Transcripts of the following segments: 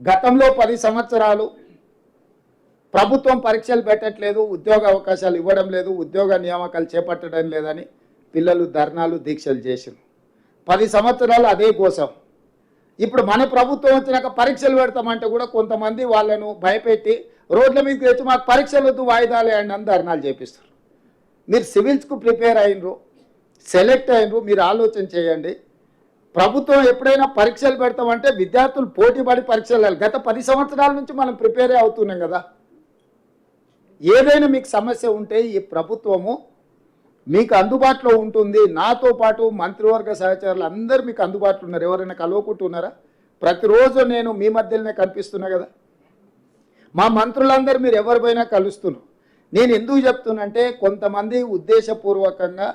గతంలో 10 సంవత్సరాలు ప్రభుత్వం పరీక్షలు పెట్టట్లేదు, ఉద్యోగ అవకాశాలు ఇవ్వడం లేదు, ఉద్యోగ నియామకాలు చేపట్టడం లేదని పిల్లలు ధర్నాలు దీక్షలు చేశారు. 10 సంవత్సరాలు అదే కోసం. ఇప్పుడు మన ప్రభుత్వం వచ్చినాక పరీక్షలు పెడతామంటే కూడా కొంతమంది వాళ్ళను భయపెట్టి రోడ్ల మీదకి తెచ్చి మాకు పరీక్షలు వద్దు వాయిదాలే అని ధర్నాలు చేపిస్తారు. మీరు సివిల్స్కు ప్రిపేర్ అయినరు, సెలెక్ట్ అయినరు, మీరు ఆలోచన చేయండి. ప్రభుత్వం ఎప్పుడైనా పరీక్షలు పెడతామంటే విద్యార్థులు పోటీపడి పరీక్షలు. గత 10 సంవత్సరాల నుంచి మనం ప్రిపేరే అవుతున్నాం కదా. ఏదైనా మీకు సమస్య ఉంటే ఈ ప్రభుత్వము మీకు అందుబాటులో ఉంటుంది. నాతో పాటు మంత్రివర్గ సహచరులు అందరూ మీకు అందుబాటులో ఉన్నారు. ఎవరైనా కలవకుంటున్నారా? ప్రతిరోజు నేను మీ మధ్యలోనే కనిపిస్తున్నా కదా. మా మంత్రులందరూ మీరు ఎవరిపైనా కలుస్తున్నారు. నేను ఎందుకు చెప్తున్నంటే కొంతమంది ఉద్దేశపూర్వకంగా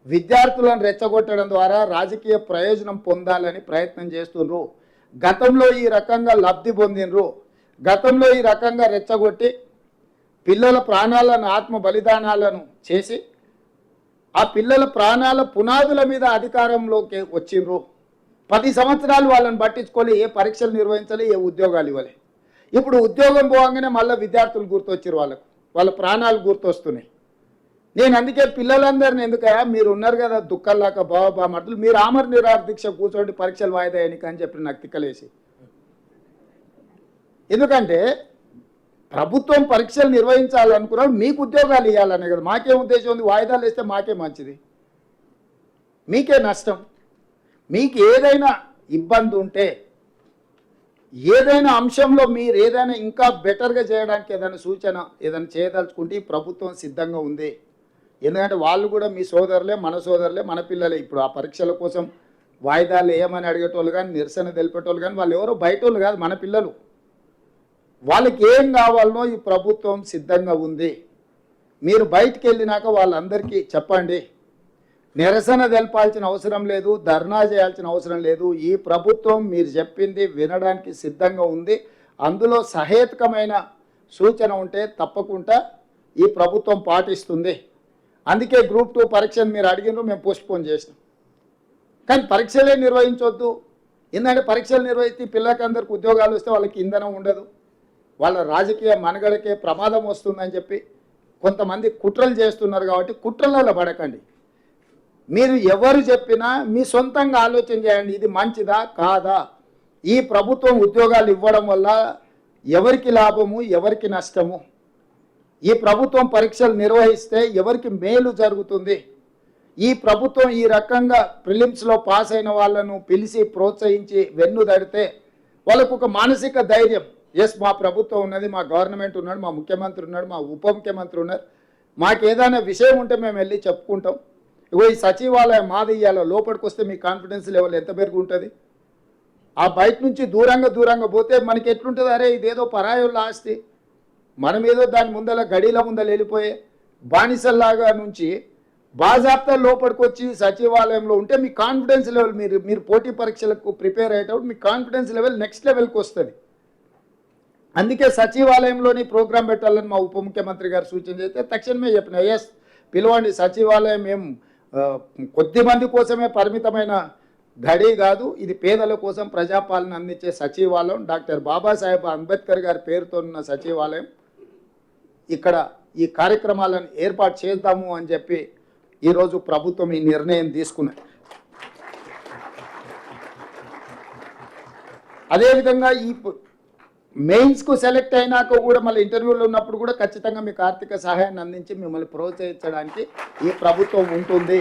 విద్యార్థులను రెచ్చగొట్టడం ద్వారా రాజకీయ ప్రయోజనం పొందాలని ప్రయత్నం చేస్తున్నారు. గతంలో ఈ రకంగా లబ్ధి పొందినరు, గతంలో ఈ రకంగా రెచ్చగొట్టి పిల్లల ప్రాణాలను ఆత్మ బలిదానాలను చేసి ఆ పిల్లల ప్రాణాల పునాదుల మీద అధికారంలోకి వచ్చిండ్రు. 10 సంవత్సరాలు వాళ్ళని పట్టించుకోలే, ఏ పరీక్షలు నిర్వహించాలి, ఏ ఉద్యోగాలు ఇవ్వాలి. ఇప్పుడు ఉద్యోగం పోగానే మళ్ళీ విద్యార్థులు గుర్తొచ్చారు, వాళ్ళ ప్రాణాలు గుర్తొస్తున్నాయి. నేను అందుకే పిల్లలందరినీ ఎందుకయా మీరు ఉన్నారు కదా దుఃఖంలాక బాబా మటులు మీరు ఆమర నిరాహార దీక్ష కూర్చోండి పరీక్షలు వాయిదా ఎన్నిక అని చెప్పి నాకు తిక్కలేసి. ఎందుకంటే ప్రభుత్వం పరీక్షలు నిర్వహించాలనుకున్నాడు, మీకు ఉద్యోగాలు ఇవ్వాలనే కదా. మాకేం ఉద్దేశం ఉంది? వాయిదాలు వేస్తే మాకే మంచిది, మీకే నష్టం. మీకు ఏదైనా ఇబ్బంది ఉంటే, ఏదైనా అంశంలో మీరు ఏదైనా ఇంకా బెటర్గా చేయడానికి ఏదైనా సూచన ఏదైనా చేయదలుచుకుంటే ఈ ప్రభుత్వం సిద్ధంగా ఉంది. ఎందుకంటే వాళ్ళు కూడా మీ సోదరులే, మన సోదరులే, మన పిల్లలే. ఇప్పుడు ఆ పరీక్షల కోసం వాయిదాలు వేయమని అడిగేటోళ్ళు కానీ, నిరసన తెలిపేటోళ్ళు కానీ వాళ్ళు ఎవరో బయట వాళ్ళు కాదు, మన పిల్లలు. వాళ్ళకి ఏం కావాలనో ఈ ప్రభుత్వం సిద్ధంగా ఉంది. మీరు బయటికి వెళ్ళినాక వాళ్ళందరికీ చెప్పండి. నిరసన తెలపాల్సిన అవసరం లేదు, ధర్నా చేయాల్సిన అవసరం లేదు. ఈ ప్రభుత్వం మీరు చెప్పింది వినడానికి సిద్ధంగా ఉంది. అందులో సహేతుకమైన సూచన ఉంటే తప్పకుండా ఈ ప్రభుత్వం పాటిస్తుంది. అందుకే గ్రూప్ 2 పరీక్షను మీరు అడిగినారు, మేము పోస్ట్పోన్ చేసినాం. కానీ పరీక్షలే నిర్వహించవద్దు. ఎందుకంటే పరీక్షలు నిర్వహిస్తే పిల్లలందరికీ ఉద్యోగాలు వస్తే వాళ్ళకి ఇంధనం ఉండదు, వాళ్ళ రాజకీయ మనుగడకే ప్రమాదం వస్తుందని చెప్పి కొంతమంది కుట్రలు చేస్తున్నారు. కాబట్టి కుట్రలలో పడకండి. మీరు ఎవరు చెప్పినా మీ సొంతంగా ఆలోచన చేయండి, ఇది మంచిదా కాదా. ఈ ప్రభుత్వం ఉద్యోగాలు ఇవ్వడం వల్ల ఎవరికి లాభము, ఎవరికి నష్టము, ఈ ప్రభుత్వం పరీక్షలు నిర్వహిస్తే ఎవరికి మేలు జరుగుతుంది. ఈ ప్రభుత్వం ఈ రకంగా ప్రిలిమ్స్లో పాస్ అయిన వాళ్ళను పిలిచి ప్రోత్సహించి వెన్ను దడితే వాళ్ళకు ఒక మానసిక ధైర్యం, ఎస్ మా ప్రభుత్వం ఉన్నది, మా గవర్నమెంట్ ఉన్నాడు, మా ముఖ్యమంత్రి ఉన్నాడు, మా ఉప ముఖ్యమంత్రి ఉన్నారు, మాకు ఏదైనా విషయం ఉంటే మేము వెళ్ళి చెప్పుకుంటాం. ఇగో ఈ సచివాలయం మాది ఇయ్యాల లోపలికి వస్తే మీ కాన్ఫిడెన్స్ లెవెల్ ఎంత పెరిగి ఉంటుంది. ఆ బయట నుంచి దూరంగా పోతే మనకి ఎట్లుంటుంది, అరే ఇదేదో పరాయోళ్ళ ఆస్తి, మనం ఏదో దాని ముందల గడిల ముందల వెళ్ళిపోయే బానిసల్లాగా నుంచి బాజాప్తా లోపలికి వచ్చి సచివాలయంలో ఉంటే మీ కాన్ఫిడెన్స్ లెవెల్ మీరు పోటీ పరీక్షలకు ప్రిపేర్ అయ్యేటప్పుడు మీ కాన్ఫిడెన్స్ లెవెల్ నెక్స్ట్ లెవెల్కి వస్తుంది. అందుకే సచివాలయంలోని ప్రోగ్రాం పెట్టాలని మా ఉప ముఖ్యమంత్రి గారు సూచన చేస్తే తక్షణమే చెప్పిన, ఎస్ పిలవండి, సచివాలయం ఏం కొద్ది మంది కోసమే పరిమితమైన గడి కాదు, ఇది పేదల కోసం ప్రజాపాలన అందించే సచివాలయం, డాక్టర్ బాబాసాహెబ్ అంబేద్కర్ గారి పేరుతో ఉన్న సచివాలయం. ఇక్కడ ఈ కార్యక్రమాలను ఏర్పాటు చేద్దాము అని చెప్పి ఈరోజు ప్రభుత్వం ఈ నిర్ణయం తీసుకున్నది. అదేవిధంగా ఈ మెయిన్స్కు సెలెక్ట్ అయినాక కూడా మళ్ళీ ఇంటర్వ్యూలో ఉన్నప్పుడు కూడా ఖచ్చితంగా మీకు ఆర్థిక సహాయాన్ని అందించి మిమ్మల్ని ప్రోత్సహించడానికి ఈ ప్రభుత్వం ఉంటుంది.